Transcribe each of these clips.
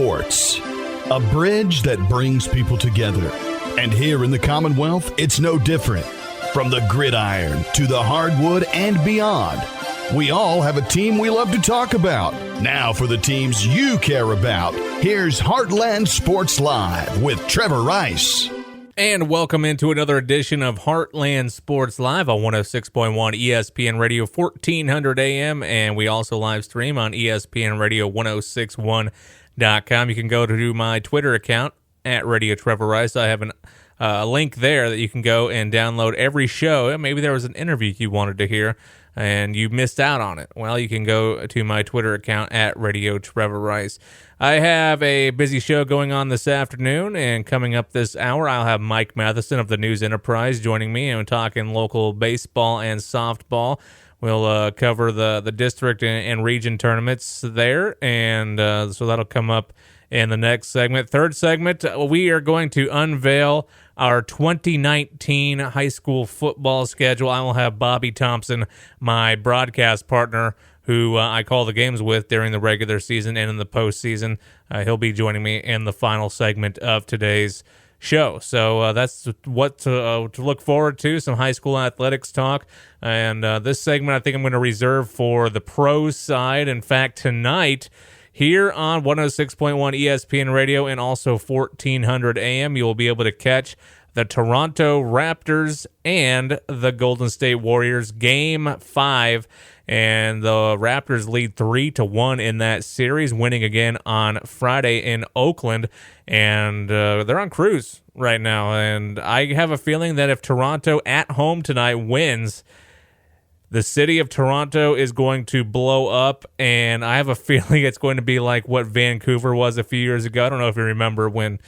sports, a bridge that brings people together. And here in the Commonwealth, it's no different. From the gridiron to the hardwood and beyond, we all have a team we love to talk about. Now for the teams you care about, here's Heartland Sports Live with Trevor Rice. And welcome into another edition of Heartland Sports Live on 106.1 ESPN Radio 1400 AM, and we also live stream on ESPN Radio 1061.com. You can go to my Twitter account at Radio Trevor Rice. I have a link there that you can go and download every show. Maybe there was an interview you wanted to hear and you missed out on it. Well, you can go to my Twitter account at Radio Trevor Rice. I have a busy show going on this afternoon, and coming up this hour, I'll have Mike Matheson of the News Enterprise joining me and talking local baseball and softball. We'll cover the district and region tournaments there, and so that'll come up in the next segment. Third segment, we are going to unveil our 2019 high school football schedule. I will have Bobby Thompson, my broadcast partner, who I call the games with during the regular season and in the postseason. He'll be joining me in the final segment of today's show. So that's what to look forward to, some high school athletics talk. And this segment I think I'm going to reserve for the pros side. In fact, tonight, here on 106.1 ESPN Radio and also 1400 AM, you will be able to catch the Toronto Raptors and the Golden State Warriors Game 5. And the Raptors lead 3-1 in that series, winning again on Friday in Oakland. And they're on cruise right now. And I have a feeling that if Toronto at home tonight wins, the city of Toronto is going to blow up, and I have a feeling it's going to be like what Vancouver was a few years ago. I don't know if you remember when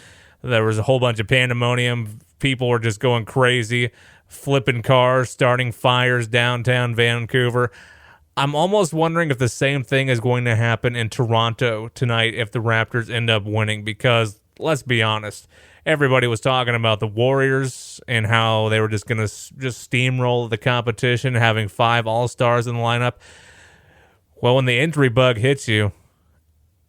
there was a whole bunch of pandemonium. People were just going crazy, flipping cars, starting fires downtown Vancouver. I'm almost wondering if the same thing is going to happen in Toronto tonight if the Raptors end up winning, because let's be honest, everybody was talking about the Warriors and how they were just going to just steamroll the competition, having 5 All-Stars in the lineup. Well, when the injury bug hits you,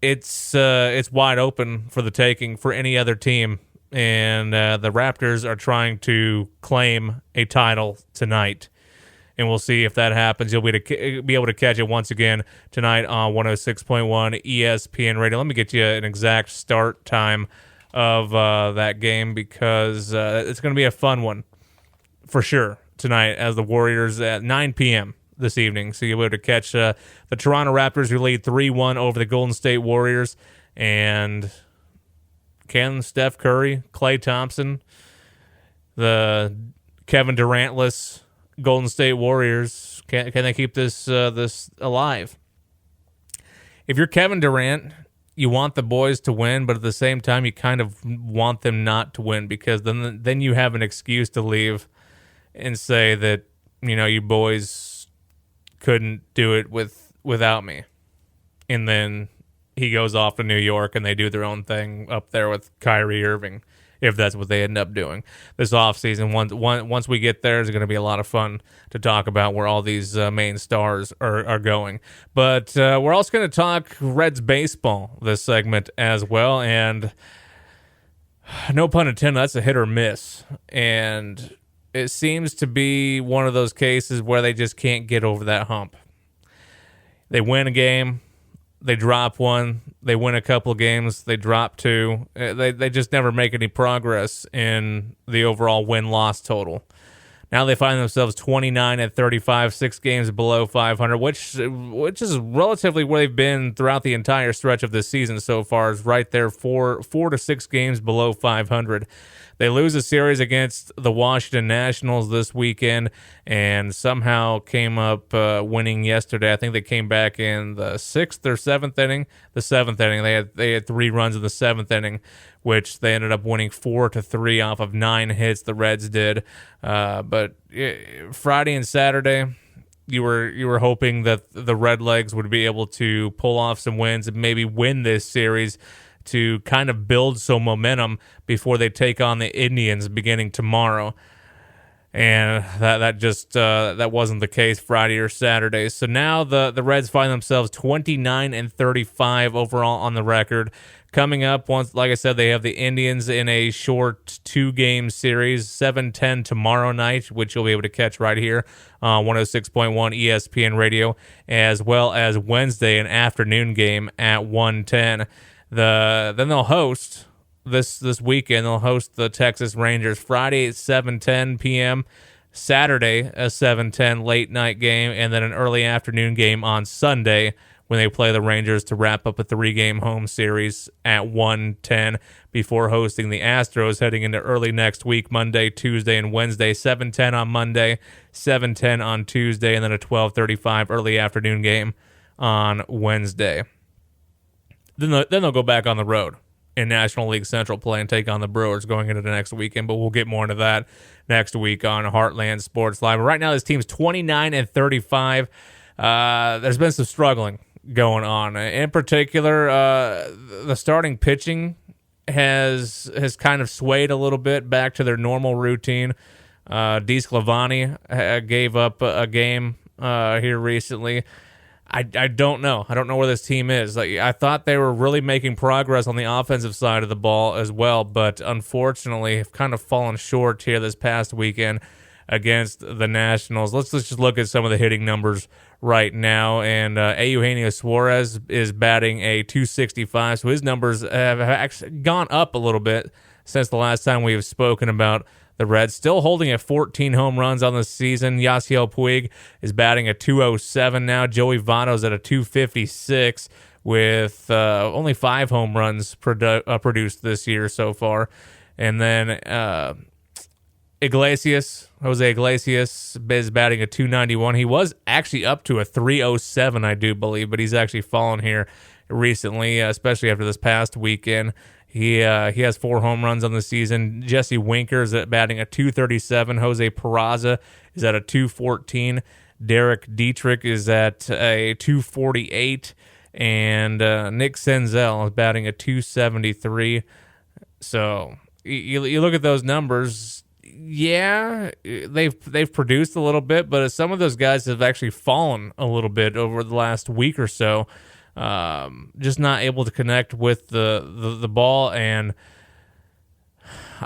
it's wide open for the taking for any other team. And the Raptors are trying to claim a title tonight. And we'll see if that happens. You'll be able to catch it once again tonight on 106.1 ESPN Radio. Let me get you an exact start time of that game, because it's going to be a fun one for sure tonight, as the Warriors at 9 p.m. this evening. So you'll be able to catch the Toronto Raptors, who lead 3-1 over the Golden State Warriors. And can Steph Curry, Klay Thompson, the Kevin Durant-less Golden State Warriors, can they keep this alive? If you're Kevin Durant, you want the boys to win, but at the same time, you kind of want them not to win, because then you have an excuse to leave and say that, you know, you boys couldn't do it without me. And then he goes off to New York and they do their own thing up there with Kyrie Irving, if that's what they end up doing this offseason. Once we get there, it's going to be a lot of fun to talk about where all these main stars are going. But we're also going to talk Reds baseball this segment as well. And no pun intended, that's a hit or miss. And it seems to be one of those cases where they just can't get over that hump. They win a game, they drop one. They win a couple of games, they drop 2. They just never make any progress in the overall win-loss total. Now they find themselves 29-35, 6 games below 500, which is relatively where they've been throughout the entire stretch of this season so far, is right there, 4 to 6 games below 500. They lose a series against the Washington Nationals this weekend and somehow came up winning yesterday. I think they came back in the 6th or 7th inning. The 7th inning. They had 3 runs in the 7th inning, which they ended up winning 4-3 off of 9 hits. The Reds did. But Friday and Saturday, you were hoping that the Redlegs would be able to pull off some wins and maybe win this series to kind of build some momentum before they take on the Indians beginning tomorrow. And that wasn't the case Friday or Saturday. So now the Reds find themselves 29-35 overall on the record. Coming up, once, like I said, they have the Indians in a short 2-game series, 7:10 tomorrow night, which you'll be able to catch right here on 106.1 ESPN Radio, as well as Wednesday, an afternoon game at 1:10. Then they'll host this weekend. They'll host the Texas Rangers Friday at 7:10 p.m., Saturday a 7:10 late night game, and then an early afternoon game on Sunday when they play the Rangers to wrap up a 3-game home series at 1:10 before hosting the Astros heading into early next week, Monday, Tuesday, and Wednesday. 7:10 on Monday, 7:10 on Tuesday, and then a 12:35 early afternoon game on Wednesday. Then they'll go back on the road in National League Central play and take on the Brewers going into the next weekend, but we'll get more into that next week on Heartland Sports Live. But right now, this team's 29-35. There's been some struggling going on. In particular, the starting pitching has kind of swayed a little bit back to their normal routine. DeSclafani gave up a game here recently. I don't know. I don't know where this team is. I thought they were really making progress on the offensive side of the ball as well, but unfortunately have kind of fallen short here this past weekend against the Nationals. Let's just look at some of the hitting numbers right now. And Eugenio Suarez is batting a .265, so his numbers have actually gone up a little bit since the last time we have spoken about the Reds. Still holding at 14 home runs on the season. Yasiel Puig is batting a .207 now. Joey Votto's at a .256 with only 5 home runs produced this year so far. And then Jose Iglesias is batting a .291. He was actually up to a .307, I do believe, but he's actually fallen here recently, especially after this past weekend. He has 4 home runs on the season. Jesse Winker is batting a .237. Jose Peraza is at a .214. Derek Dietrich is at a .248. And Nick Senzel is batting a .273. So you look at those numbers. Yeah, they've produced a little bit, but some of those guys have actually fallen a little bit over the last week or so. Just not able to connect with the ball, and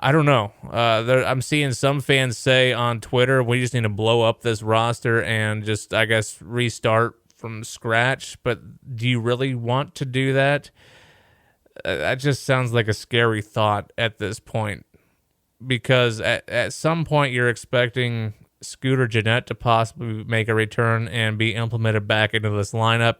I don't know. I'm seeing some fans say on Twitter, we just need to blow up this roster and just, I guess, restart from scratch. But do you really want to do that? That just sounds like a scary thought at this point, because at some point you're expecting Scooter Gennett to possibly make a return and be implemented back into this lineup.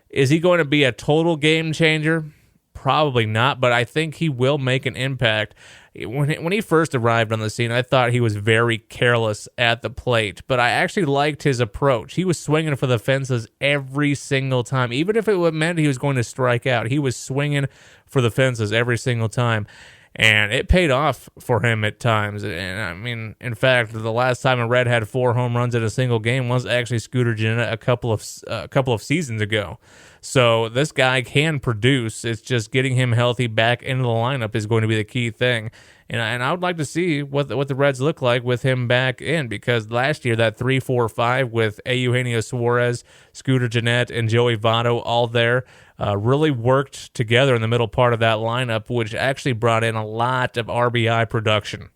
Is he going to be a total game changer? Probably not, but I think he will make an impact. When he first arrived on the scene, I thought he was very careless at the plate, but I actually liked his approach. He was swinging for the fences every single time. Even if it meant he was going to strike out, he was swinging for the fences every single time. And it paid off for him at times. And I mean, in fact, the last time a Red had 4 home runs in a single game was actually Scooter Gennett a couple of seasons ago. So this guy can produce. It's just getting him healthy back into the lineup is going to be the key thing. And I would like to see what the Reds look like with him back in, because last year that 3-4-5 with Eugenio Suarez, Scooter Gennett, and Joey Votto all there really worked together in the middle part of that lineup, which actually brought in a lot of RBI production.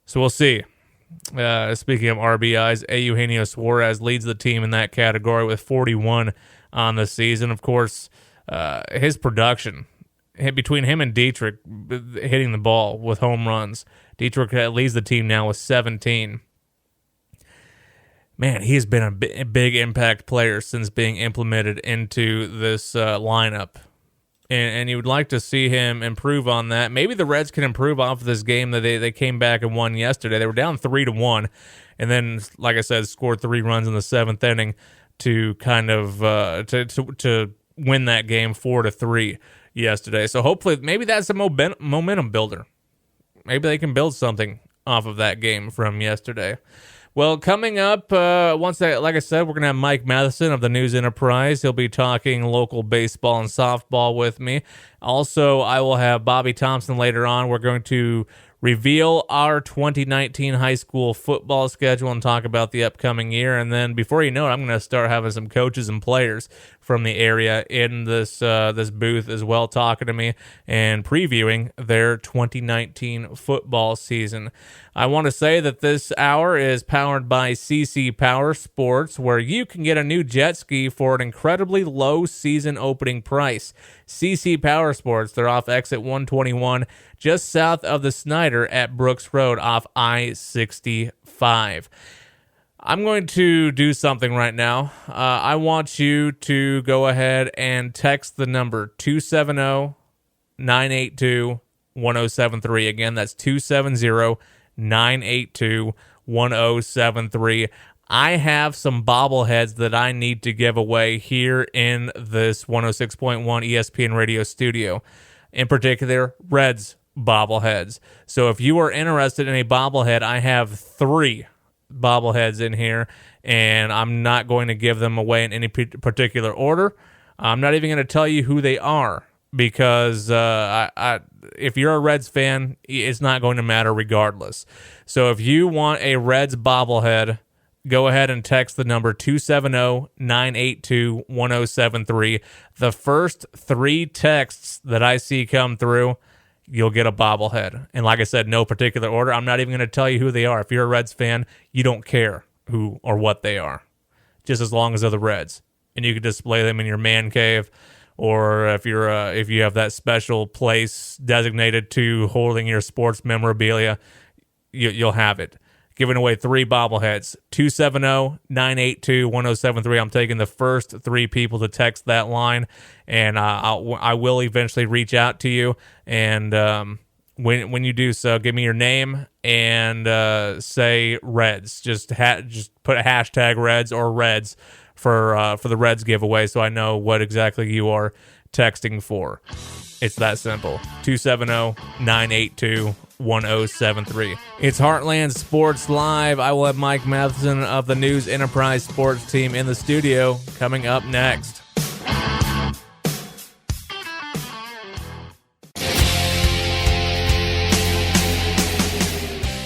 So we'll see. Speaking of RBIs, Eugenio Suarez leads the team in that category with 41 on the season. Of course, his production, between him and Dietrich hitting the ball with home runs, Dietrich leads the team now with 17. Man, he has been a big impact player since being implemented into this lineup. And you would like to see him improve on that. Maybe the Reds can improve off of this game that they came back and won yesterday. They were down 3-1, and then, like I said, scored 3 runs in the 7th inning to kind of to win that game 4-3 yesterday. So hopefully, maybe that's a momentum builder. Maybe they can build something off of that game from yesterday. Well, coming up, like I said, we're going to have Mike Matheson of the News Enterprise. He'll be talking local baseball and softball with me. Also, I will have Bobby Thompson later on. We're going to reveal our 2019 high school football schedule and talk about the upcoming year. And then before you know it, I'm going to start having some coaches and players from the area in this booth as well, talking to me and previewing their 2019 football season. I want to say that this hour is powered by CC Power Sports, where you can get a new jet ski for an incredibly low season opening price. CC Power Sports, they're off exit 121, just south of the Snyder at Brooks Road off I-65. I'm going to do something right now. I want you to go ahead and text the number 270-982-1073. Again, that's 270-982-1073. I have some bobbleheads that I need to give away here in this 106.1 ESPN radio studio. In particular, Reds bobbleheads. So if you are interested in a bobblehead, I have 3 bobbleheads in here, and I'm not going to give them away in any particular order. I'm not even going to tell you who they are, because if you're a Reds fan, it's not going to matter regardless. So if you want a Reds bobblehead, go ahead and text the number 270-982-1073. The first 3 texts that I see come through, you'll get a bobblehead. And like I said, no particular order. I'm not even going to tell you who they are. If you're a Reds fan, you don't care who or what they are, just as long as they're the Reds. And you can display them in your man cave, or if you have that special place designated to holding your sports memorabilia, you'll have it. Giving away 3 bobbleheads. 270-982-1073. I'm taking the first 3 people to text that line, and I will eventually reach out to you. And when you do so, give me your name and say Reds. Just put a hashtag Reds or Reds for the Reds giveaway, so I know what exactly you are texting for. It's that simple. 270-982-1073. It's Heartland Sports Live. I will have Mike Matheson of the News Enterprise Sports Team in the studio coming up next.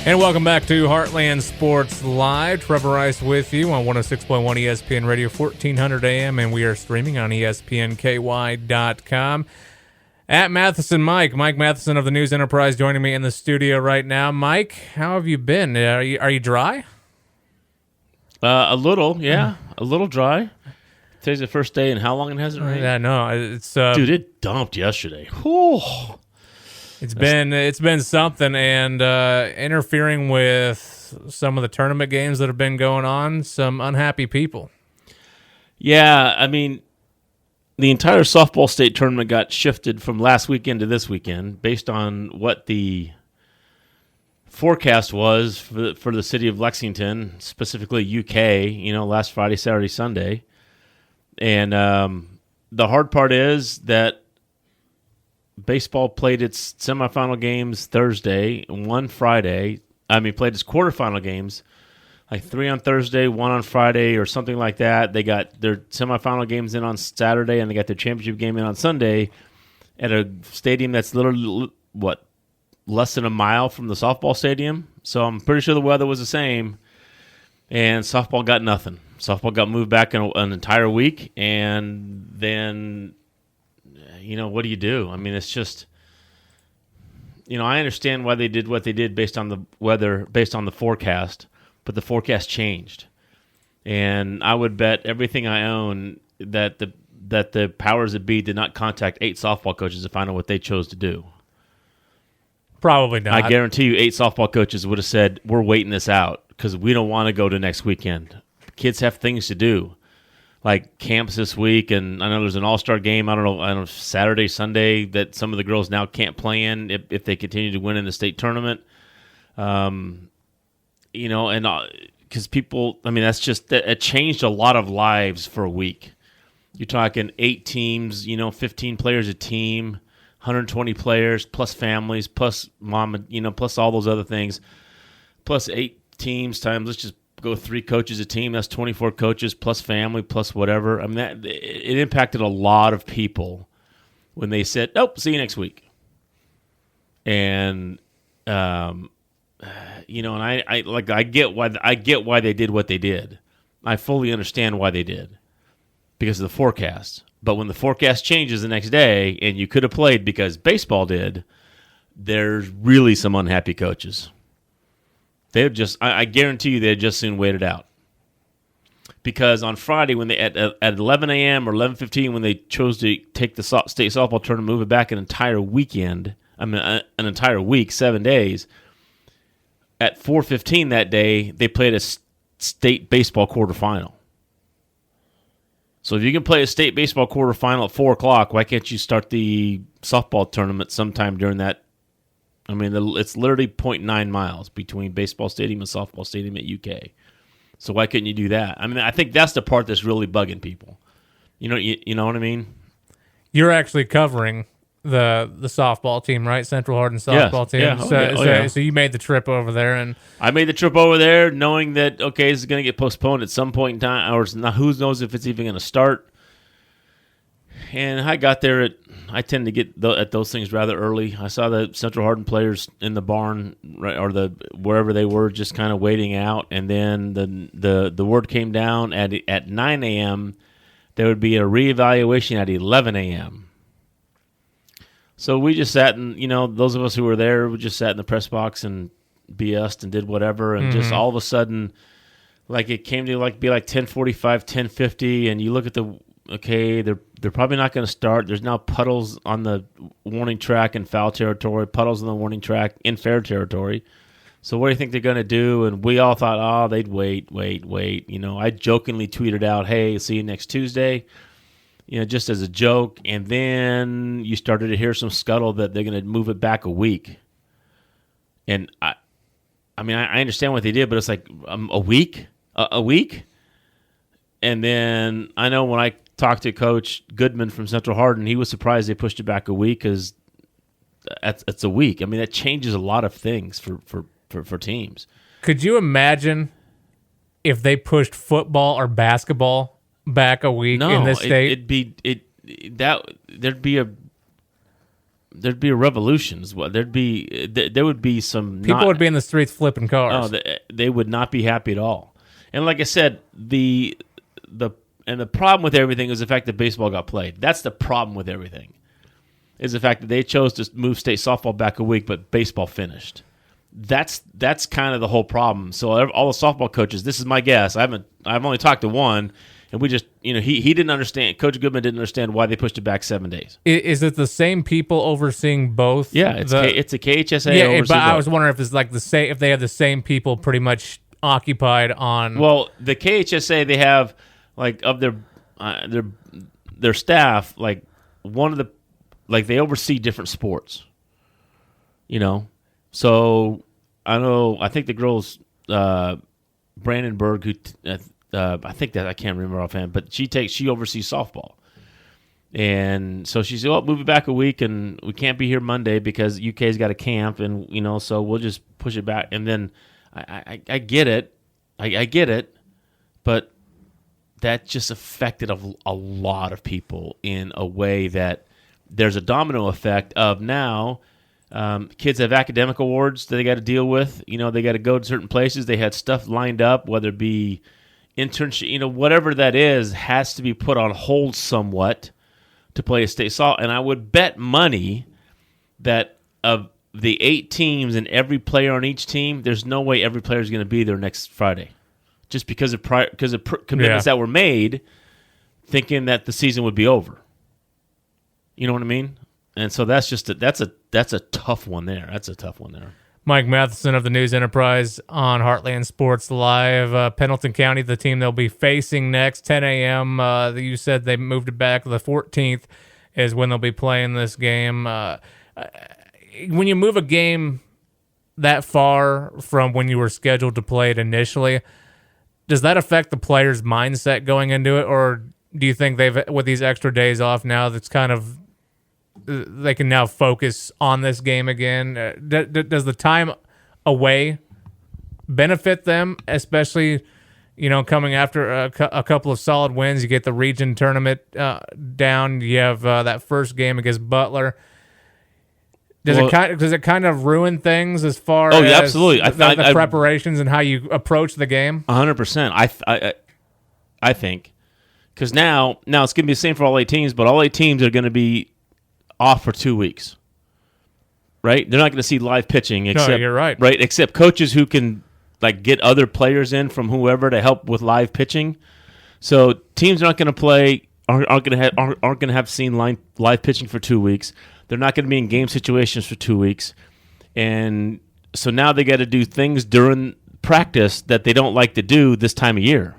And welcome back to Heartland Sports Live. Trevor Rice with you on 106.1 ESPN Radio, 1400 AM, and we are streaming on ESPNKY.com. At Matheson Mike Matheson of the News Enterprise, joining me in the studio right now. Mike, how have you been? Are you dry? A little, yeah. A little dry. Today's the first day, and how long has it rained? Yeah, no, it's dude, it dumped yesterday. Whew. It's been something, and interfering with some of the tournament games that have been going on. Some unhappy people. Yeah, I mean, the entire softball state tournament got shifted from last weekend to this weekend based on what the forecast was for the city of Lexington, specifically UK, last Friday, Saturday, Sunday. And the hard part is that baseball played its semifinal games Thursday, played its quarterfinal games, like 3 on Thursday, 1 on Friday, or something like that. They got their semifinal games in on Saturday, and they got their championship game in on Sunday at a stadium that's literally, less than a mile from the softball stadium. So I'm pretty sure the weather was the same, and softball got nothing. Softball got moved back in an entire week, and then, what do you do? I mean, it's just, I understand why they did what they did based on the weather, based on the forecast, but the forecast changed. And I would bet everything I own that the powers that be did not contact 8 softball coaches to find out what they chose to do. Probably not. I guarantee you 8 softball coaches would have said, we're waiting this out because we don't want to go to next weekend. Kids have things to do, like camps this week, and I know there's an all-star game, I don't know, Saturday, Sunday, that some of the girls now can't play in if they continue to win in the state tournament. And because people, it changed a lot of lives for a week. You're talking 8 teams, 15 players a team, 120 players, plus families, plus mom, plus all those other things, plus 8 teams times, let's just go 3 coaches a team. That's 24 coaches plus family plus whatever. It impacted a lot of people when they said, "Nope, see you next week." And And I get why they did what they did. I fully understand why they did because of the forecast. But when the forecast changes the next day and you could have played because baseball did, there's really some unhappy coaches. I guarantee you they'd just soon wait it out. Because on Friday when they at 11 a.m. or 11:15 when they chose to take the state softball tournament, move it back an entire weekend, an entire week, 7 days. At 4:15 that day, they played a state baseball quarterfinal. So if you can play a state baseball quarterfinal at 4 o'clock, why can't you start the softball tournament sometime during that? I mean, it's literally 0.9 miles between baseball stadium and softball stadium at UK. So why couldn't you do that? I mean, I think that's the part that's really bugging people. You know what I mean? You're actually covering the softball team, right? Central Hardin softball team. Yeah. So you made the trip over there, and I made the trip over there knowing that this is going to get postponed at some point in time, or who knows if it's even going to start. And I got there I tend to get at those things rather early. I saw the Central Hardin players in the barn or wherever they were, just kind of waiting out. And then the word came down at 9 a.m. There would be a reevaluation at 11 a.m. So we just sat and those of us who were there, we just sat in the press box and BS'd and did whatever. And just all of a sudden, like it came to be like 10:45, 10:50, and you look at they're probably not going to start. There's now puddles on the warning track in foul territory, puddles on the warning track in fair territory. So what do you think they're going to do? And we all thought, they'd wait. I jokingly tweeted out, hey, see you next Tuesday, just as a joke. And then you started to hear some scuttle that they're going to move it back a week. And I understand what they did, but it's like a week? A week? And then I know when I talked to Coach Goodman from Central Hardin, he was surprised they pushed it back a week because it's a week. I mean, that changes a lot of things for teams. Could you imagine if they pushed football or basketball back a week in this state? There'd be a revolution as well. There would be some people would be in the streets flipping cars. They would not be happy at all. And like I said, the problem with everything is the fact that baseball got played. That's the problem with everything, is the fact that they chose to move state softball back a week, but baseball finished. That's kind of the whole problem. So all the softball coaches, this is my guess. I've only talked to one, and we just he didn't understand. Coach Goodman didn't understand why they pushed it back 7 days. Is it the same people overseeing both? Yeah, it's a KHSA. Yeah, but I was wondering if it's like if they have the same people pretty much occupied on. Well, the KHSA, they have like of their staff, like one of the they oversee different sports. So I think the girls Brandenburg, who I think that I can't remember offhand, but she oversees softball. And so she said, "Well, move it back a week, and we can't be here Monday because UK's got a camp, and so we'll just push it back." And then I get it, I get it, but that just affected a lot of people in a way that there's a domino effect of now. Kids have academic awards that they got to deal with. They got to go to certain places. They had stuff lined up, whether it be internship, whatever that is, has to be put on hold somewhat to play a state softball. And I would bet money that of the 8 teams and every player on each team, there's no way every player is going to be there next Friday, just because of commitments that were made, thinking that the season would be over. You know what I mean? And so that's a tough one there. That's a tough one there. Mike Matheson of the News Enterprise on Heartland Sports Live. Pendleton County, the team they'll be facing next, 10 a.m. You said they moved it back. The 14th is when they'll be playing this game. When you move a game that far from when you were scheduled to play it initially, does that affect the player's mindset going into it, or do you think with these extra days off now, that's kind of they can now focus on this game again? Does the time away benefit them, especially coming after a couple of solid wins? You get the region tournament down. You have that first game against Butler. Does it kind of ruin things as far Oh, as yeah, absolutely. the preparations and how you approach the game? 100%. I think because now it's going to be the same for all 8 teams, but all 8 teams are going to be off for 2 weeks. Right? They're not going to see live pitching. Except, no, you're right. Right? Except coaches who can get other players in from whoever to help with live pitching. So teams are not going to play. Aren't going to have seen live pitching for 2 weeks. They're not going to be in game situations for 2 weeks, and so now they got to do things during practice that they don't like to do this time of year.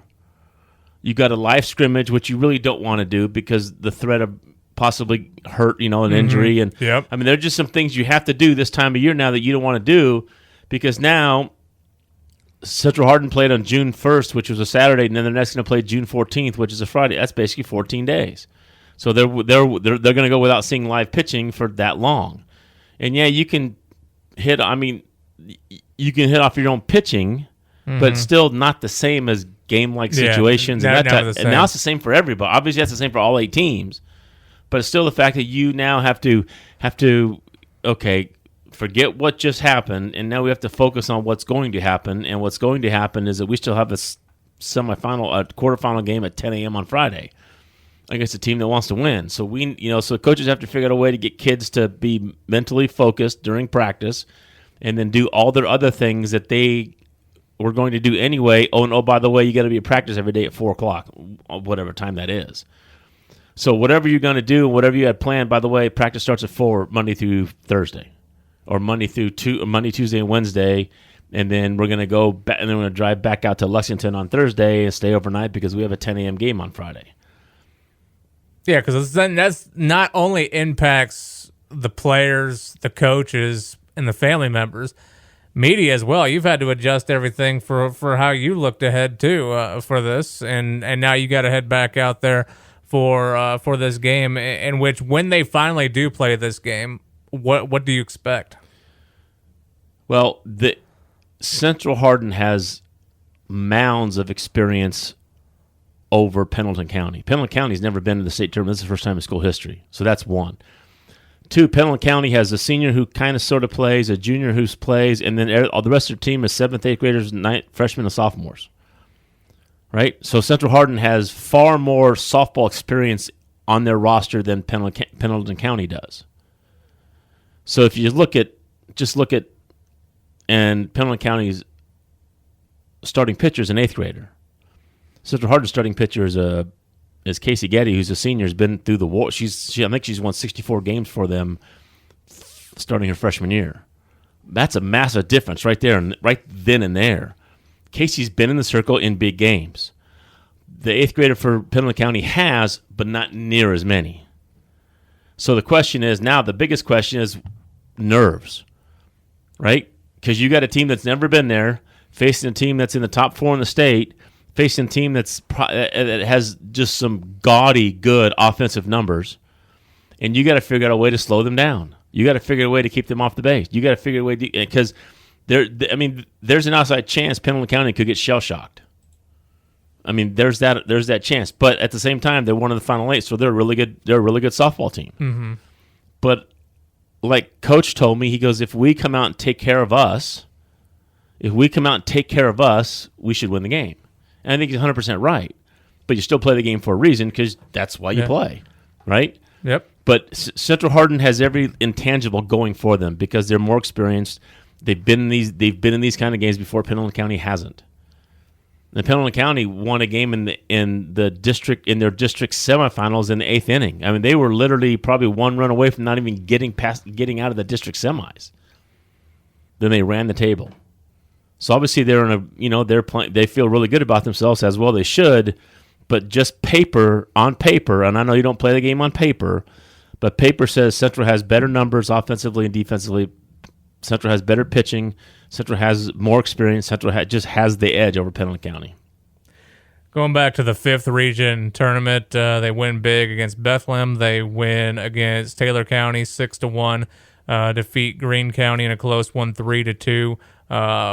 You got a live scrimmage, which you really don't want to do because the threat of possibly hurt, an injury, and yep. I mean there are just some things you have to do this time of year now that you don't want to do because now Central Hardin played on June 1st, which was a Saturday, and then they're next going to play June 14th, which is a Friday. That's basically 14 days. So they're going to go without seeing live pitching for that long. And yeah, you can hit. I mean, you can hit off your own pitching, but it's still not the same as game-like situations and that type. And now it's the same for everybody. Obviously, that's the same for all 8 teams. But it's still the fact that you now have to forget what just happened, and now we have to focus on what's going to happen. And what's going to happen is that we still have a quarterfinal game at 10 a.m. on Friday against a team that wants to win. So so coaches have to figure out a way to get kids to be mentally focused during practice, and then do all their other things that they were going to do anyway. Oh, by the way, you got to be at practice every day at 4:00, whatever time that is. So whatever you're going to do, whatever you had planned. By the way, practice starts at 4 Monday through Thursday. Or Monday, Tuesday, and Wednesday, and then we're going to go back, and then we're going to drive back out to Lexington on Thursday and stay overnight because we have a 10 a.m. game on Friday. Yeah, because that's not only impacts the players, the coaches, and the family members, media as well. You've had to adjust everything for how you looked ahead too for this, and now you got to head back out there for this game. In which, when they finally do play this game, what do you expect? Well, the Central Hardin has mounds of experience over Pendleton County. Pendleton County's never been to the state tournament. This is the first time in school history. So that's one. 2, Pendleton County has a senior who kind of sort of plays, a junior who plays, and then all the rest of their team is 7th, 8th graders, freshmen, and sophomores. Right? So Central Hardin has far more softball experience on their roster than Pendleton County does. So if you look at and Pendleton County's starting pitcher is an 8th grader. Central Hardin's starting pitcher is Casey Getty, who's a senior, has been through the war. I think she's won 64 games for them starting her freshman year. That's a massive difference right there, and right then and there. Casey's been in the circle in big games. The 8th grader for Pendleton County has, but not near as many. So the biggest question is nerves, right? Because you got a team that's never been there, facing a team that's in the top 4 in the state, facing a team that has just some gaudy good offensive numbers, and you got to figure out a way to slow them down. You got to figure out a way to keep them off the base. You got to figure out a way because there's an outside chance Pendleton County could get shell shocked. I mean, there's that chance, but at the same time, they're one of the final 8, so they're a really good softball team. Mm-hmm. But like Coach told me, he goes, if we come out and take care of us, we should win the game. And I think he's 100% right. But you still play the game for a reason because that's why you play, right? Yep. But Central Hardin has every intangible going for them because they're more experienced. They've been in these kind of games before. Pendleton County hasn't. And Pendleton County won a game in their district semifinals in the 8th inning. I mean, they were literally probably one run away from not even getting out of the district semis. Then they ran the table. So obviously they're playing. They feel really good about themselves, as well they should. But just on paper, and I know you don't play the game on paper, but paper says Central has better numbers offensively and defensively. Central has better pitching. Central has more experience. Central just has the edge over Pendleton County. Going back to the 5th region tournament, they win big against Bethlehem. They win against Taylor County 6-1. Defeat Greene County in a close one 3-2.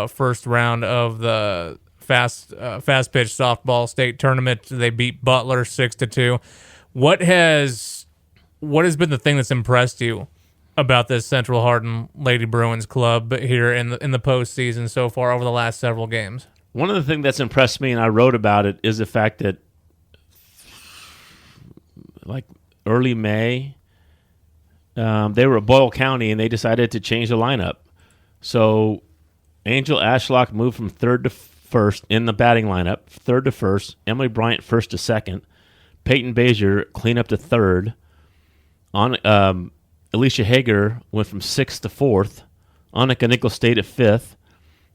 First round of the fast pitch softball state tournament, they beat Butler 6-2. What has been the thing that's impressed you about this Central Hardin Lady Bruins club here in the postseason so far over the last several games. One of the things that's impressed me, and I wrote about it, is the fact that like early May, they were at Boyle County, and they decided to change the lineup. So Angel Ashlock moved from third to first in the batting lineup, third to first. Emily Bryant first to second. Peyton Bazier clean up to third. Alicia Hager went from sixth to fourth. Annika Nichols stayed at fifth.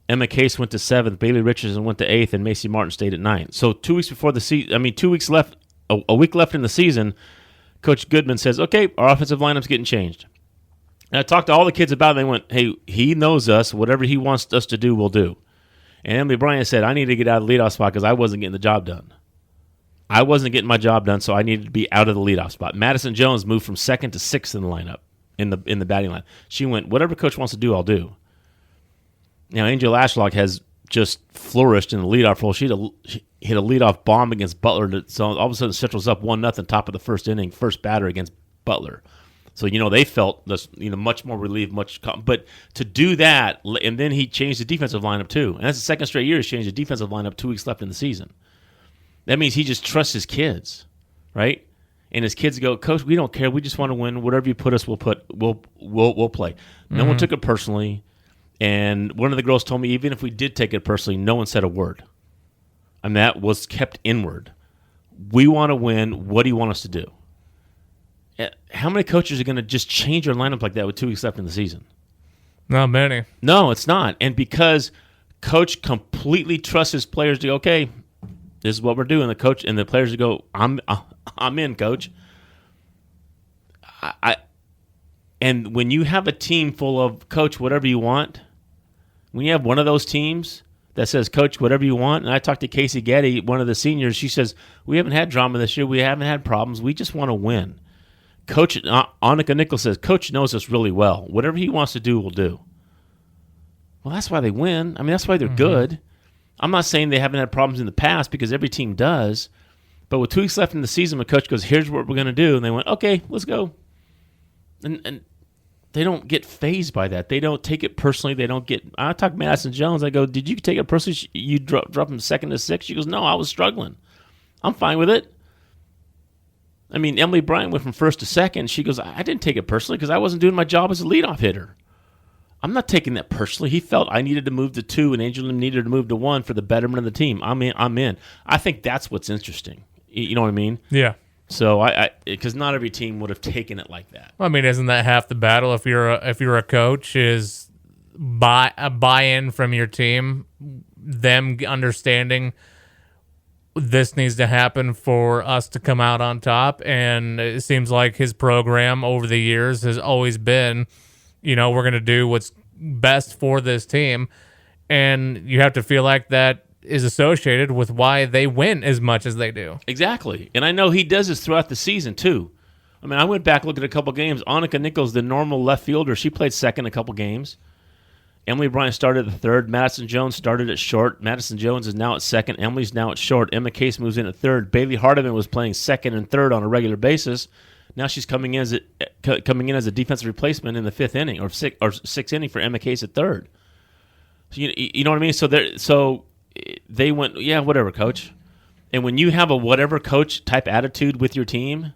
Emma Case went to seventh. Bailey Richardson went to eighth, and Macy Martin stayed at ninth. So 2 weeks before the season, 2 weeks left, a week left in the season, Coach Goodman says, okay, our offensive lineup's getting changed. And I talked to all the kids about it, and they went, hey, he knows us. Whatever he wants us to do, we'll do. And Emily Bryant said, I need to get out of the leadoff spot because I wasn't getting the job done. I wasn't getting my job done, so I needed to be out of the leadoff spot. Madison Jones moved from second to sixth in the lineup, in the batting line. She went, whatever coach wants to do, I'll do. Now, Angel Ashlock has just flourished in the leadoff role. She hit a leadoff bomb against Butler. So all of a sudden, Central's up 1-0 top of the first inning, first batter against Butler. So, they felt this, much more relieved, but to do that, and then he changed the defensive lineup too. And that's the second straight year he's changed the defensive lineup 2 weeks left in the season. That means he just trusts his kids, right? And his kids go, Coach, we don't care. We just want to win. Whatever you put us, we'll play. No one took it personally. And one of the girls told me, even if we did take it personally, no one said a word. And that was kept inward. We want to win. What do you want us to do? How many coaches are going to just change their lineup like that with 2 weeks left in the season? Not many. No, it's not. And because Coach completely trusts his players to go, okay, this is what we're doing. The coach and the players go, I'm in, Coach. And when you have a team full of, Coach, whatever you want, when you have one of those teams that says, Coach, whatever you want, and I talked to Casey Getty, one of the seniors, she says, we haven't had drama this year. We haven't had problems. We just want to win. Coach Annika Nichols says, Coach knows us really well. Whatever he wants to do, we'll do. Well, that's why they win. That's why they're good. I'm not saying they haven't had problems in the past because every team does. But with 2 weeks left in the season, the coach goes, here's what we're going to do. And they went, okay, let's go. And they don't get fazed by that. They don't take it personally. I talked to Madison Jones. I go, did you take it personally? You drop from second to sixth? She goes, no, I was struggling. I'm fine with it. Emily Bryant went from first to second. She goes, I didn't take it personally because I wasn't doing my job as a leadoff hitter. I'm not taking that personally. He felt I needed to move to 2 and Angel needed to move to 1 for the betterment of the team. I'm in. I think that's what's interesting. You know what I mean? Yeah. So because not every team would have taken it like that. Well, isn't that half the battle? If you're a coach, is buy-in from your team, them understanding this needs to happen for us to come out on top. And it seems like his program over the years has always been, we're going to do what's best for this team. And you have to feel like that is associated with why they win as much as they do. Exactly. And I know he does this throughout the season, too. I went back, looked at a couple games. Annika Nichols, the normal left fielder, she played second a couple games. Emily Bryant started at third. Madison Jones started at short. Madison Jones is now at second. Emily's now at short. Emma Case moves in at third. Bailey Hardiman was playing second and third on a regular basis. Now she's coming in as a defensive replacement in the fifth inning or sixth inning for Emma Case at third. So you know what I mean? So they went, yeah, whatever, Coach. And when you have a whatever coach type attitude with your team,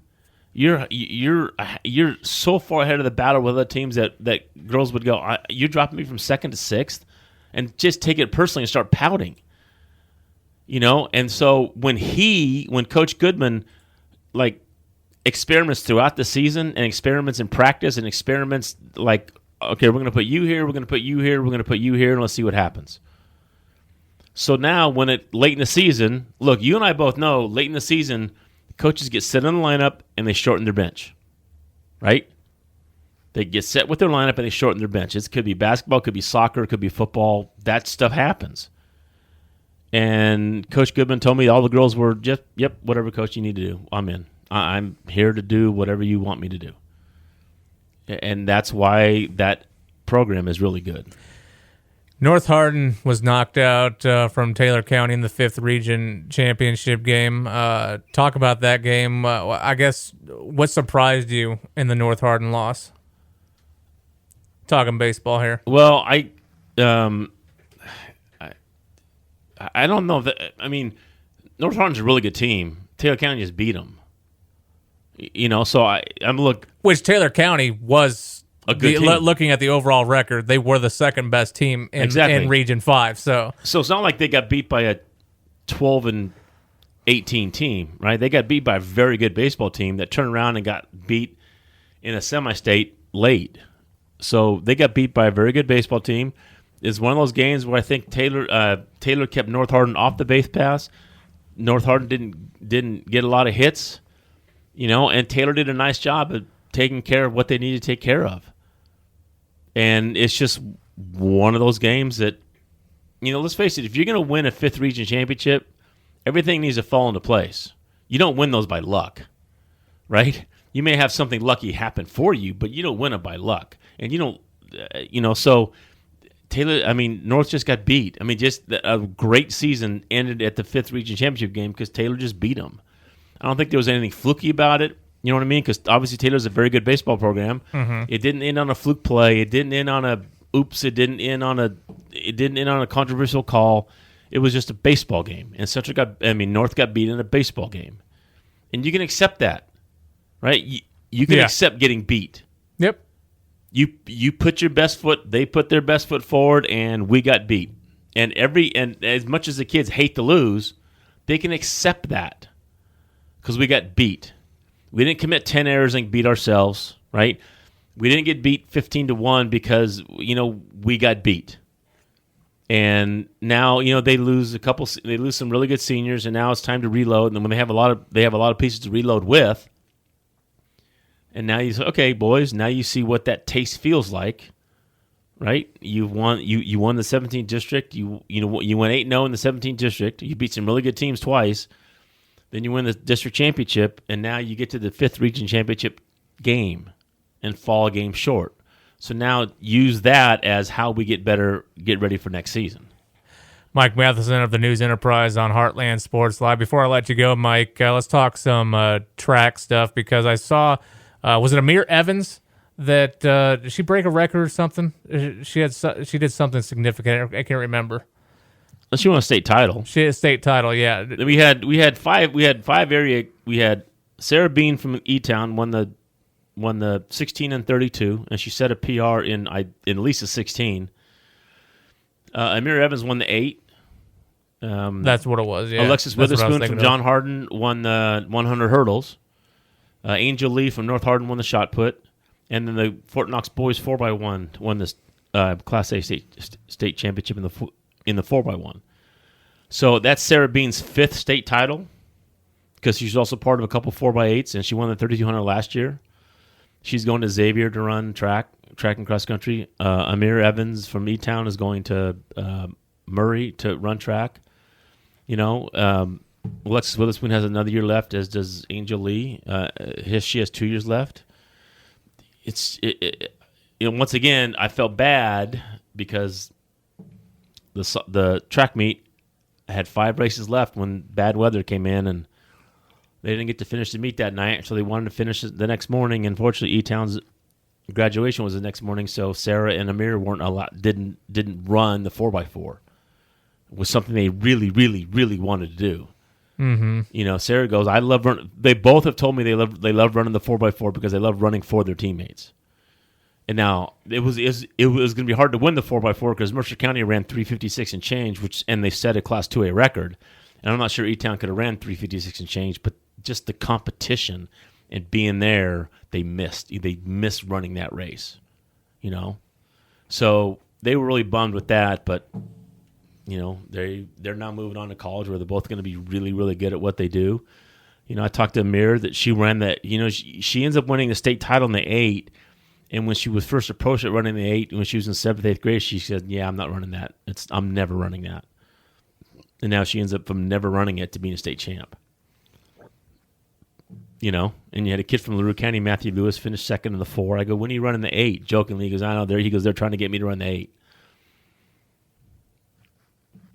you're so far ahead of the battle with other teams that girls would go, you're dropping me from second to sixth, and just take it personally and start pouting. And so when Coach Goodman experiments throughout the season and experiments in practice and experiments like, okay, we're going to put you here, we're going to put you here, we're going to put you here, and let's see what happens. So now late in the season, look, you and I both know late in the season, coaches get set on the lineup and they shorten their bench, right? They get set with their lineup and they shorten their bench. It could be basketball, it could be soccer, it could be football. That stuff happens. And Coach Goodman told me all the girls were just, yep, whatever, Coach, you need to do, I'm in. I'm here to do whatever you want me to do. And that's why that program is really good. North Hardin was knocked out from Taylor County in the 5th Region Championship game. Talk about that game. I guess what surprised you in the North Hardin loss? Talking baseball here. Well, I don't know that. I mean, North Harton's a really good team. Taylor County just beat them. So I'm look. Which Taylor County was a good team. Looking at the overall record, they were the second best team in Region 5. So it's not like they got beat by a 12-18 team, right? They got beat by a very good baseball team that turned around and got beat in a semi-state late. So they got beat by a very good baseball team. It's one of those games where I think Taylor kept North Hardin off the base pass. North Hardin didn't get a lot of hits, and Taylor did a nice job of taking care of what they needed to take care of. And it's just one of those games that, let's face it, if you're going to win a 5th region championship, everything needs to fall into place. You don't win those by luck, right? You may have something lucky happen for you, but you don't win it by luck. And you don't, so Taylor, North just got beat. Just a great season ended at the 5th region championship game because Taylor just beat them. I don't think there was anything fluky about it. You know what I mean? Because obviously Taylor's a very good baseball program. Mm-hmm. It didn't end on a fluke play. It didn't end on a oops. It didn't end on a controversial call. It was just a baseball game. And North got beat in a baseball game. And you can accept that, right? You can accept getting beat. Yep. You put your best foot, they put their best foot forward, and we got beat. And as much as the kids hate to lose, they can accept that because we got beat. We didn't commit 10 errors and beat ourselves, right? We didn't get beat 15-1 because we got beat. And now they lose some really good seniors, and now it's time to reload. And then when they have a lot of pieces to reload with. And now you say, okay, boys, now you see what that taste feels like, right? You won the 17th district. You went 8-0 in the 17th district. You beat some really good teams twice. Then you win the district championship, and now you get to the 5th region championship game and fall a game short. So now use that as how we get ready for next season. Mike Matheson of the News Enterprise on Heartland Sports Live. Before I let you go, Mike, let's talk some track stuff because I saw. Was it Amir Evans that did she break a record or something? She did something significant. I can't remember. She won a state title. She had a state title, yeah. We had five area. We had Sarah Bean from E-Town won the 16 and 32, and she set a PR in at least a 16. Amir Evans won the 8. That's what it was. Yeah. Alexis Witherspoon from John Hardin won the 100 hurdles. Angel Lee from North Hardin won the shot put, and then the Fort Knox boys 4x1 won this Class A state championship in the 4x1. So that's Sarah Bean's 5th state title because she's also part of a couple 4x8s, and she won the 3200 last year. She's going to Xavier to run track and cross country. Amir Evans from E-Town is going to Murray to run track. Alexis Witherspoon has another year left, as does Angel Lee. She has 2 years left. Once again, I felt bad because the track meet had 5 races left when bad weather came in, and they didn't get to finish the meet that night, so they wanted to finish it the next morning. Unfortunately, E-Town's graduation was the next morning, so Sarah and Amir didn't run the 4x4. It was something they really, really, really wanted to do. Mm-hmm. Sarah goes, I love running. They both have told me they love running the 4x4 because they love running for their teammates. And now it was going to be hard to win the 4x4 because Mercer County ran 356 and change, and they set a Class 2A record. And I'm not sure E-Town could have ran 356 and change, but just the competition and being there, they missed running that race. So they were really bummed with that, but. They're now moving on to college where they're both going to be really, really good at what they do. I talked to Amir that she ran that. She ends up winning the state title in the 8, and when she was first approached at running the 8, when she was in 7th, 8th grade, she said, "Yeah, I'm not running that. I'm never running that." And now she ends up from never running it to being a state champ. And you had a kid from LaRue County, Matthew Lewis, finished second in the 4. I go, "When are you running the 8?" Jokingly, he goes, "I know." He goes, "They're trying to get me to run the 8."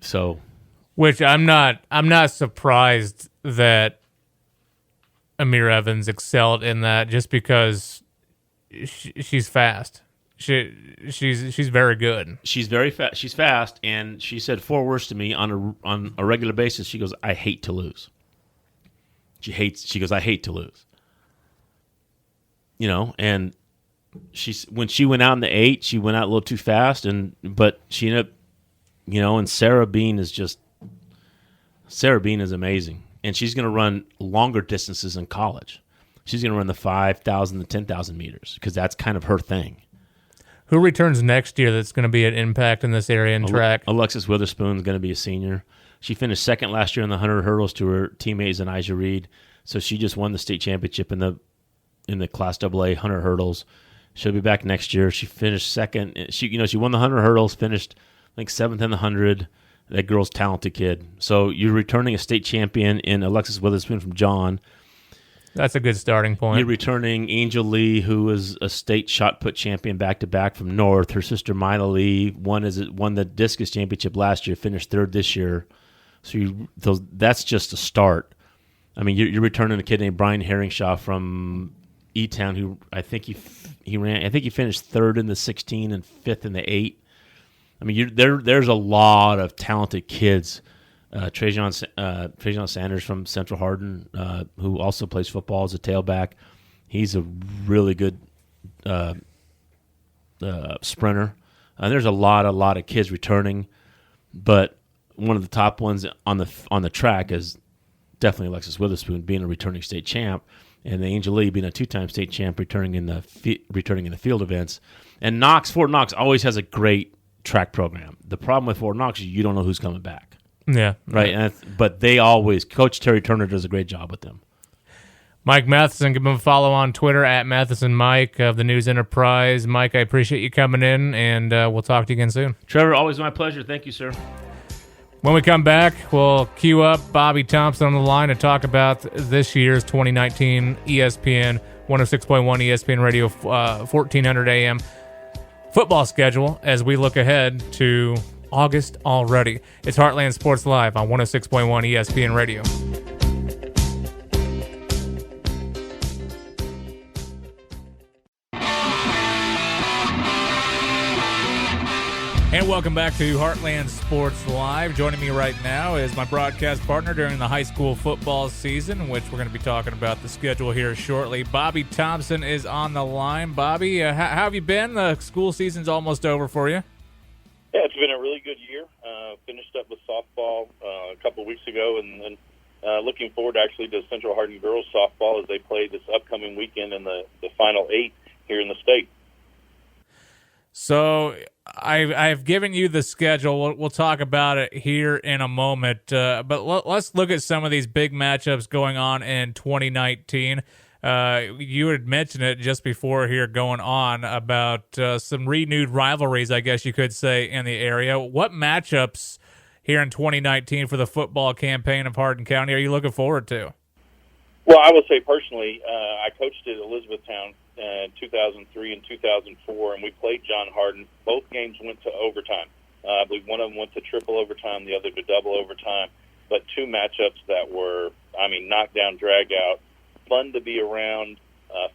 So, which I'm not surprised that Amir Evans excelled in that just because she's fast. she's very good. She's very fast. She's fast, and she said 4 words to me on a regular basis. She goes, "I hate to lose." She goes, "I hate to lose." And when she went out in the 8, she went out a little too fast, but she ended up, and Sarah Bean is amazing, and she's going to run longer distances in college. She's going to run the 5,000 to 10,000 meters because that's kind of her thing. Who returns next year that's going to be an impact in this area in track? Alexis Witherspoon's going to be a senior. She finished second last year in the 100 hurdles to her teammate Zanijah Reed, so she just won the state championship in the Class AA 100 hurdles. She'll be back next year. She finished second. She won the 100 hurdles, finished I think 7th in the 100. That girl's a talented kid. So you're returning a state champion in Alexis Witherspoon from John. That's a good starting point. You're returning Angel Lee, who was a state shot put champion back-to-back from North. Her sister Mila Lee won the discus championship last year, finished 3rd this year. So that's just a start. I mean, you're returning a kid named Brian Herringshaw from E-Town, who I think he finished 3rd in the 16 and 5th in the 8. I mean, there's a lot of talented kids. Trajan Sanders from Central Hardin, who also plays football as a tailback. He's a really good sprinter. There's a lot of kids returning, but one of the top ones on the track is definitely Alexis Witherspoon being a returning state champ, and the Angel Lee being a 2-time state champ returning in the field events. And Fort Knox always has a great track program. The problem with Fort Knox is you don't know who's coming back. Yeah. Right. But they always, Coach Terry Turner does a great job with them. Mike Matheson, give him a follow on Twitter at Matheson Mike of the News Enterprise. Mike, I appreciate you coming in, and we'll talk to you again soon. Trevor, always my pleasure. Thank you, sir. When we come back, we'll queue up Bobby Thompson on the line to talk about this year's 2019 ESPN 106.1 ESPN Radio 1400 AM football schedule as we look ahead to August already. It's Heartland Sports Live on 106.1 ESPN Radio. And welcome back to Heartland Sports Live. Joining me right now is my broadcast partner during the high school football season, which we're going to be talking about the schedule here shortly. Bobby Thompson is on the line. Bobby, how have you been? The school season's almost over for you. Yeah, it's been a really good year. Finished up with softball a couple of weeks ago, and then looking forward actually to Central Hardin girls softball as they play this upcoming weekend in the Final 8 here in the state. So I've given you the schedule. We'll talk about it here in a moment. But let's look at some of these big matchups going on in 2019. You had mentioned it just before here going on about some renewed rivalries, I guess you could say, in the area. What matchups here in 2019 for the football campaign of Hardin County are you looking forward to? Well, I will say personally, I coached at Elizabethtown in 2003 and 2004, and we played John Hardin. Both games went to overtime. I believe one of them went to triple overtime, the other to double overtime. But two matchups that were, knockdown, drag out, fun to be around,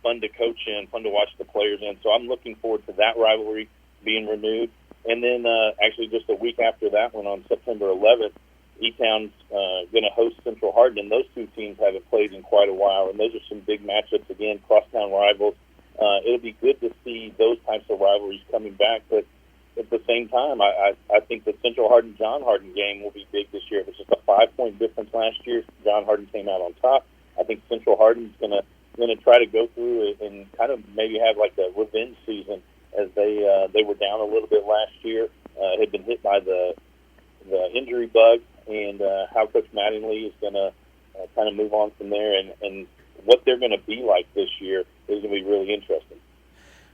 fun to coach in, fun to watch the players in. So I'm looking forward to that rivalry being renewed. And then actually just a week after that one, on September 11th, E-Town's going to host Central Hardin, and those two teams haven't played in quite a while. And those are some big matchups, again, crosstown rivals. It'll be good to see those types of rivalries coming back. But at the same time, I think the Central Hardin-John Hardin game will be big this year. It was just a 5-point difference last year. John Hardin came out on top. I think Central Hardin's going to try to go through it and kind of maybe have like a revenge season, as they were down a little bit last year, had been hit by the injury bug, and how Coach Mattingly is going to kind of move on from there, and what they're going to be like this year is going to be really interesting.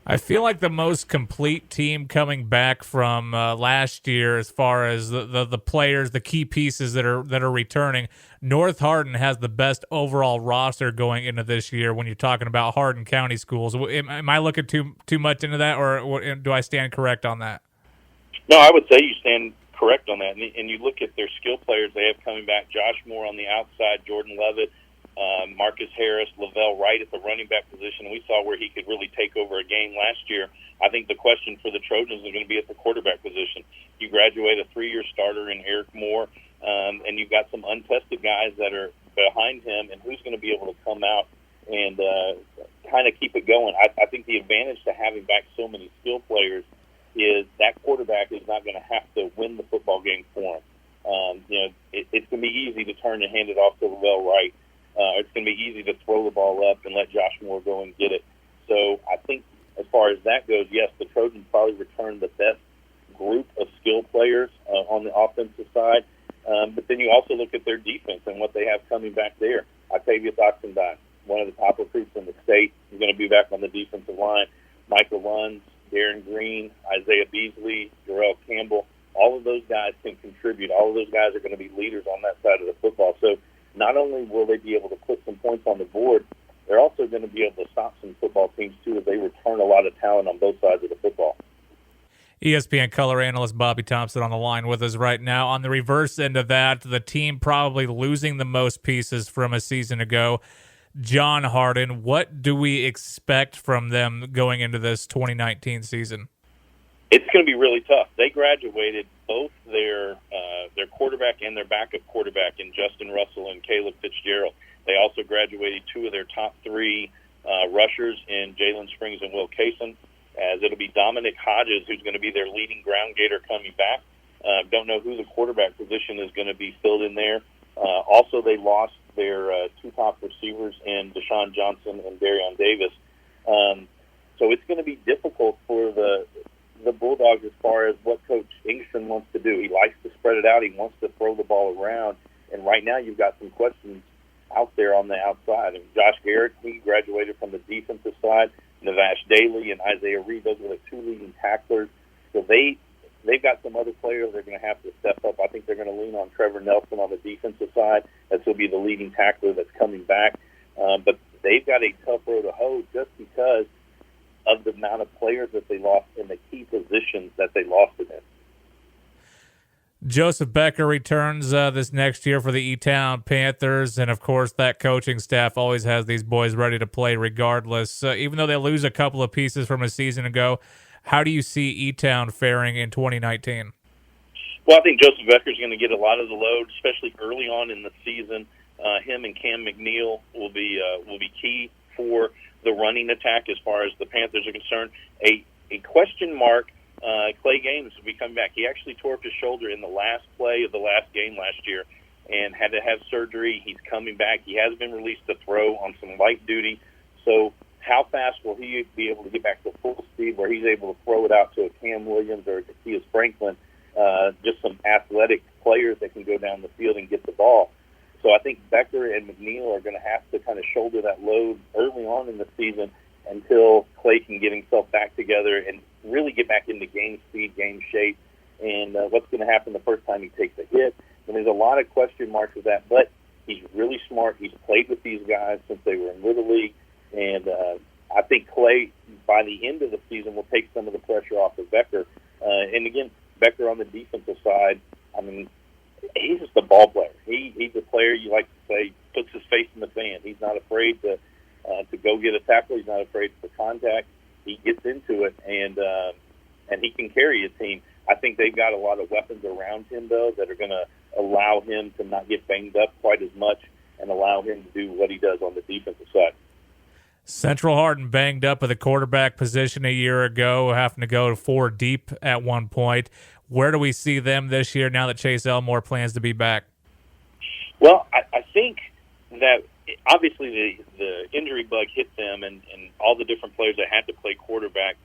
I feel like the most complete team coming back from last year, as far as the players, the key pieces that are returning. North Hardin has the best overall roster going into this year. When you're talking about Hardin County schools, am I looking too much into that, or do I stand correct on that? No, I would say you stand correct on that. And you look at their skill players they have coming back: Josh Moore on the outside, Jordan Levitt, Marcus Harris, Lavelle Wright at the running back position. We saw where he could really take over a game last year. I think the question for the Trojans is going to be at the quarterback position. You graduate a 3-year starter in Eric Moore, and you've got some untested guys that are behind him, and who's going to be able to come out and kind of keep it going. I think the advantage to having back so many skill players is that quarterback is not going to have to win the football game for him. It's going to be easy to turn and hand it off to Lavelle Wright. It's going to be easy to throw the ball up and let Josh Moore go and get it. So I think as far as that goes, yes, the Trojans probably returned the best group of skill players on the offensive side. But then you also look at their defense and what they have coming back there. Octavius Oxendine, one of the top recruits in the state, is going to be back on the defensive line. Michael Luns, Darren Green, Isaiah Beasley, Jarrell Campbell, all of those guys can contribute. All of those guys are going to be leaders on that side of the football. So not only will they be able to put some points on the board, they're also going to be able to stop some football teams, too, as they return a lot of talent on both sides of the football. ESPN color analyst Bobby Thompson on the line with us right now. On the reverse end of that, the team probably losing the most pieces from a season ago, John Hardin. What do we expect from them going into this 2019 season? It's going to be really tough. They graduated both their quarterback and their backup quarterback in Justin Russell and Caleb Fitzgerald. They also graduated 2 of their top 3 rushers in Jalen Springs and Will Kaysen, as it'll be Dominic Hodges, who's going to be their leading ground gator coming back. Don't know who the quarterback position is going to be filled in there. Also, they lost their 2 top receivers in Deshaun Johnson and Darion Davis. So it's going to be difficult for the Bulldogs as far as what Coach Ingson wants to do. He likes to spread it out. He wants to throw the ball around. And right now you've got some questions out there on the outside. And Josh Garrett, he graduated from the defensive side. Navash Daly and Isaiah Reed, those are the 2 leading tacklers. So they've got some other players they're going to have to step up. I think they're going to lean on Trevor Nelson on the defensive side. That will be the leading tackler that's coming back. But they've got a tough road to hoe just because of the amount of players that they lost in the key positions that they lost it in. Joseph Becker returns this next year for the E-Town Panthers, and of course that coaching staff always has these boys ready to play regardless. Even though they lose a couple of pieces from a season ago, how do you see E-Town faring in 2019? Well, I think Joseph Becker is going to get a lot of the load, especially early on in the season. Him and Cam McNeil will be key for the running attack as far as the Panthers are concerned. A question mark. Clay Gaines will be coming back. He actually tore up his shoulder in the last play of the last game last year and had to have surgery. He's coming back. He has been released to throw on some light duty. So how fast will he be able to get back to full speed where he's able to throw it out to a Cam Williams or a Cassius Franklin, just some athletic players that can go down the field and get the ball. So I think Becker and McNeil are going to have to kind of shoulder that load early on in the season until Clay can get himself back together and really get back into game speed, game shape, and what's going to happen the first time he takes a hit. And there's a lot of question marks with that, but he's really smart. He's played with these guys since they were in Little League, and I think Clay, by the end of the season, will take some of the pressure off of Becker. And again, Becker on the defensive side, I mean, he's just a ball player. He's a player, you like to say, puts his face in the fan. He's not afraid to go get a tackle. He's not afraid for contact. He gets into it, and he can carry a team. I think they've got a lot of weapons around him, though, that are going to allow him to not get banged up quite as much and allow him to do what he does on the defensive side. Central Hardin banged up at the quarterback position a year ago, having to go 4 deep at one point. Where do we see them this year now that Chase Elmore plans to be back? Well, I think that obviously the injury bug hit them and all the different players that had to play quarterback,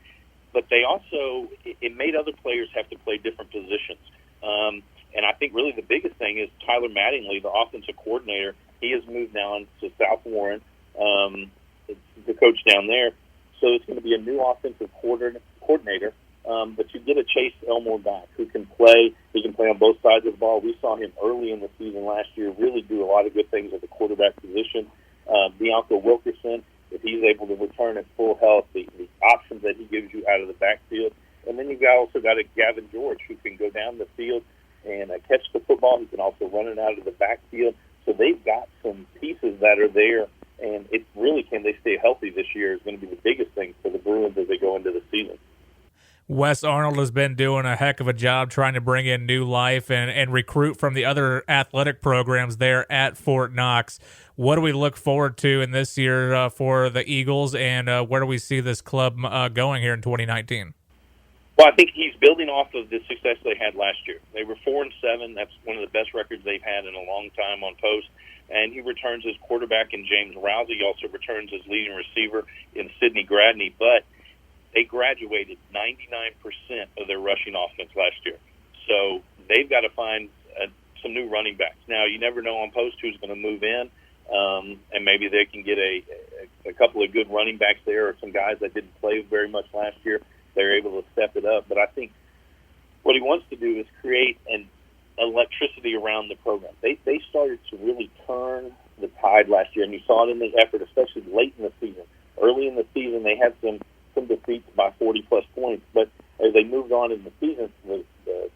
but they also, it made other players have to play different positions. And I think really the biggest thing is Tyler Mattingly, the offensive coordinator, he has moved down to South Warren, the coach down there. So it's going to be a new offensive coordinator. But you get a Chase Elmore back who can play. He can play on both sides of the ball. We saw him early in the season last year really do a lot of good things at the quarterback position. Bianca Wilkerson, if he's able to return at full health, the options that he gives you out of the backfield. And then you've also got a Gavin George who can go down the field and catch the football. He can also run it out of the backfield. So they've got some pieces that are there. And it really, can they stay healthy this year, is going to be the biggest thing for the Bruins as they go into the season. Wes Arnold has been doing a heck of a job trying to bring in new life and recruit from the other athletic programs there at Fort Knox. What do we look forward to in this year for the Eagles, and where do we see this club going here in 2019? Well, I think he's building off of the success they had last year. They were 4-7. That's one of the best records they've had in a long time on post. And he returns his quarterback in James Rousey. He also returns his leading receiver in Sidney Gradney. But they graduated 99% of their rushing offense last year. So they've got to find some new running backs. Now, you never know on post who's going to move in, and maybe they can get a couple of good running backs there, or some guys that didn't play very much last year. They're able to step it up. But I think what he wants to do is create an electricity around the program. They started to really turn the tide last year, and you saw it in the effort, especially late in the season. Early in the season, they had some defeats by 40-plus points, but as they moved on in the season, the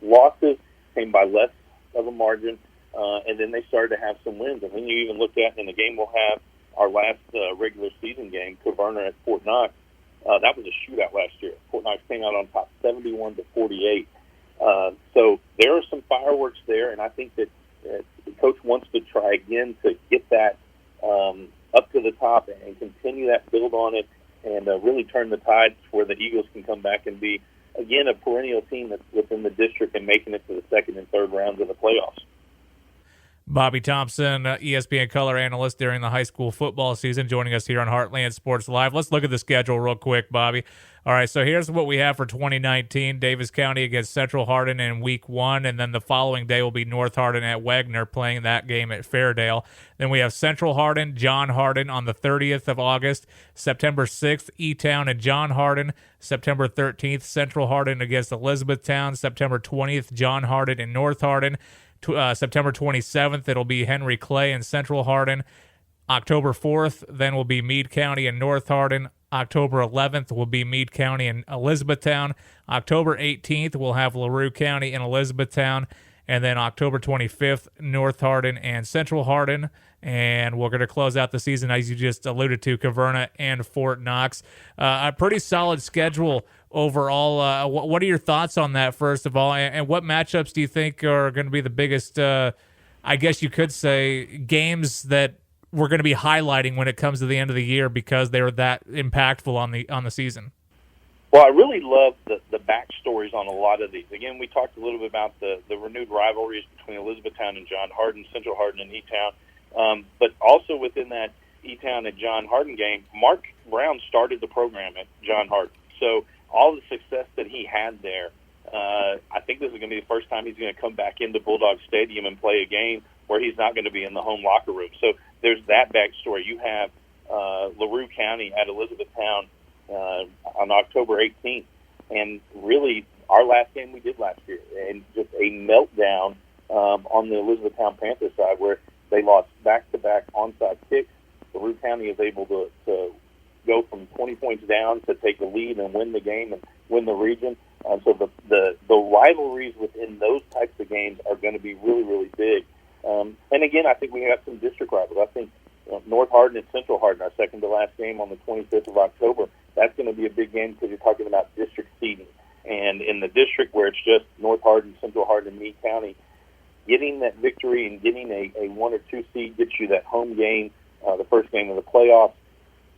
losses came by less of a margin, and then they started to have some wins. And when you even look at in the game we'll have, our last regular season game, Caverna at Fort Knox, that was a shootout last year. Fort Knox came out on top 71-48. So there are some fireworks there, and I think that the coach wants to try again to get that up to the top and continue that, build on it, and really turn the tide where the Eagles can come back and be, again, a perennial team that's within the district and making it to the second and third rounds of the playoffs. Bobby Thompson, ESPN color analyst during the high school football season, joining us here on Heartland Sports Live. Let's look at the schedule real quick, Bobby. All right, so here's what we have for 2019. Davis County against Central Hardin in week 1, and then the following day will be North Hardin at Wagner, playing that game at Fairdale. Then we have Central Hardin, John Hardin on the 30th of August. September 6th, E-Town and John Hardin. September 13th, Central Hardin against Elizabethtown. September 20th, John Hardin and North Hardin. September 27th, it'll be Henry Clay and Central Hardin. October 4th, then will be Meade County and North Hardin. October 11th will be Meade County and Elizabethtown. October 18th, we'll have LaRue County and Elizabethtown. And then October 25th, North Hardin and Central Hardin. And we're going to close out the season, as you just alluded to, Caverna and Fort Knox. A pretty solid schedule overall. What are your thoughts on that, first of all? And what matchups do you think are going to be the biggest, I guess you could say, games that we're going to be highlighting when it comes to the end of the year because they were that impactful on the season? Well, I really love the backstories on a lot of these. Again, we talked a little bit about the renewed rivalries between Elizabethtown and John Hardin, Central Hardin and E-Town. But also within that E-Town and John Hardin game, Mark Brown started the program at John Hardin. So all the success that he had there, I think this is going to be the first time he's going to come back into Bulldog Stadium and play a game where he's not going to be in the home locker room. So there's that backstory. You have LaRue County at Elizabethtown on October 18th, and really our last game we did last year, and just a meltdown on the Elizabethtown Panthers side where they lost back-to-back onside kicks. LaRue County is able to go from 20 points down to take the lead and win the game and win the region. So the rivalries within those types of games are going to be really, really big. And again, I think we have some district rivals. I think North Hardin and Central Hardin, our second to last game on the 25th of October, that's going to be a big game because you're talking about district seeding. And in the district where it's just North Hardin, Central Hardin, and Meade County, getting that victory and getting a 1 or 2 seed gets you that home game, the first game of the playoffs,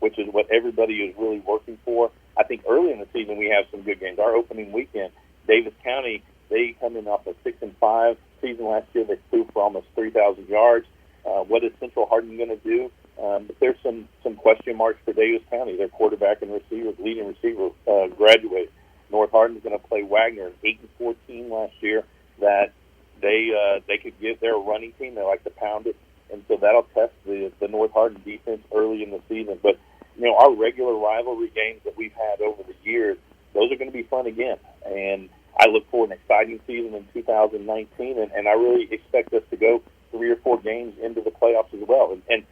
which is what everybody is really working for. I think early in the season we have some good games. Our opening weekend, Davis County, they come in off a 6-5 season last year. They threw for almost 3,000 yards. What is Central Hardin going to do? But there's some question marks for Davis County. Their quarterback and leading receiver, graduated. North Hardin is going to play Wagner, an 8-4 team last year that they could give their running team. They like to pound it, and so that'll test the North Hardin defense early in the season. But our regular rivalry games that we've had over the years, those are going to be fun again. And I look for an exciting season in 2019, and I really expect us to go 3 or 4 games into the playoffs as well. And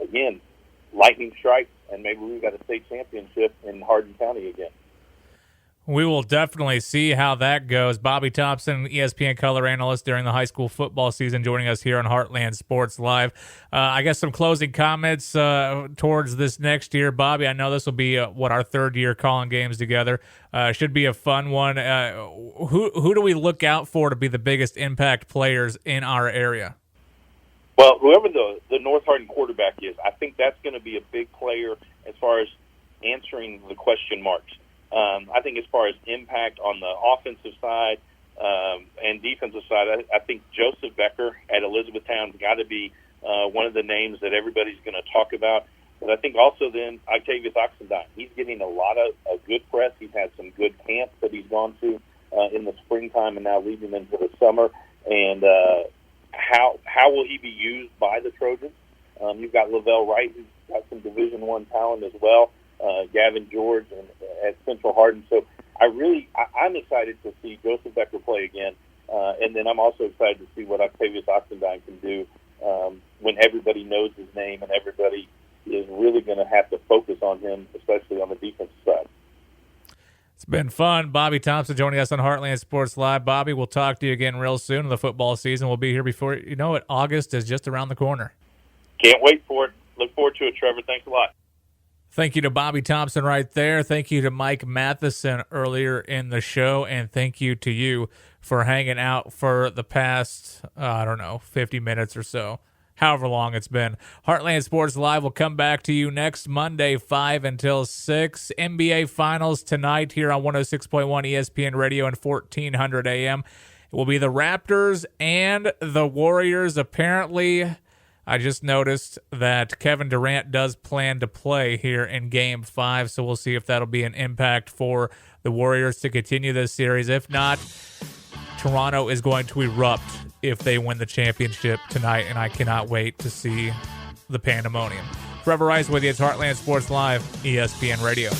again, lightning strikes, and maybe we've got a state championship in Hardin County again. We will definitely see how that goes. Bobby Thompson, ESPN color analyst during the high school football season, joining us here on Heartland Sports Live. I guess some closing comments towards this next year. Bobby, I know this will be our third year calling games together. Should be a fun one. Who do we look out for to be the biggest impact players in our area? Well, whoever the North Hardin quarterback is, I think that's going to be a big player as far as answering the question marks. I think as far as impact on the offensive side and defensive side, I think Joseph Becker at Elizabethtown's got to be one of the names that everybody's going to talk about. But I think also then Octavius Oxendine. He's getting a lot of good press. He's had some good camps that he's gone to in the springtime and now leading into the summer. And how will he be used by the Trojans? You've got Lavelle Wright, who's got some Division I talent as well. Gavin George at Central Hardin. So I'm excited to see Joseph Becker play again. And then I'm also excited to see what Octavius Oxendine can do when everybody knows his name and everybody is really going to have to focus on him, especially on the defensive side. It's been fun. Bobby Thompson joining us on Heartland Sports Live. Bobby, we'll talk to you again real soon. The football season will be here before you know it. August is just around the corner. Can't wait for it. Look forward to it, Trevor. Thanks a lot. Thank you to Bobby Thompson right there. Thank you to Mike Matheson earlier in the show. And thank you to you for hanging out for the past, 50 minutes or so, however long it's been. Heartland Sports Live will come back to you next Monday, 5 until 6. NBA Finals tonight here on 106.1 ESPN Radio and 1400 AM. It will be the Raptors and the Warriors. Apparently, I just noticed that Kevin Durant does plan to play here in Game 5, so we'll see if that'll be an impact for the Warriors to continue this series. If not, Toronto is going to erupt if they win the championship tonight, and I cannot wait to see the pandemonium. Trevor Rice with you. It's Heartland Sports Live, ESPN Radio.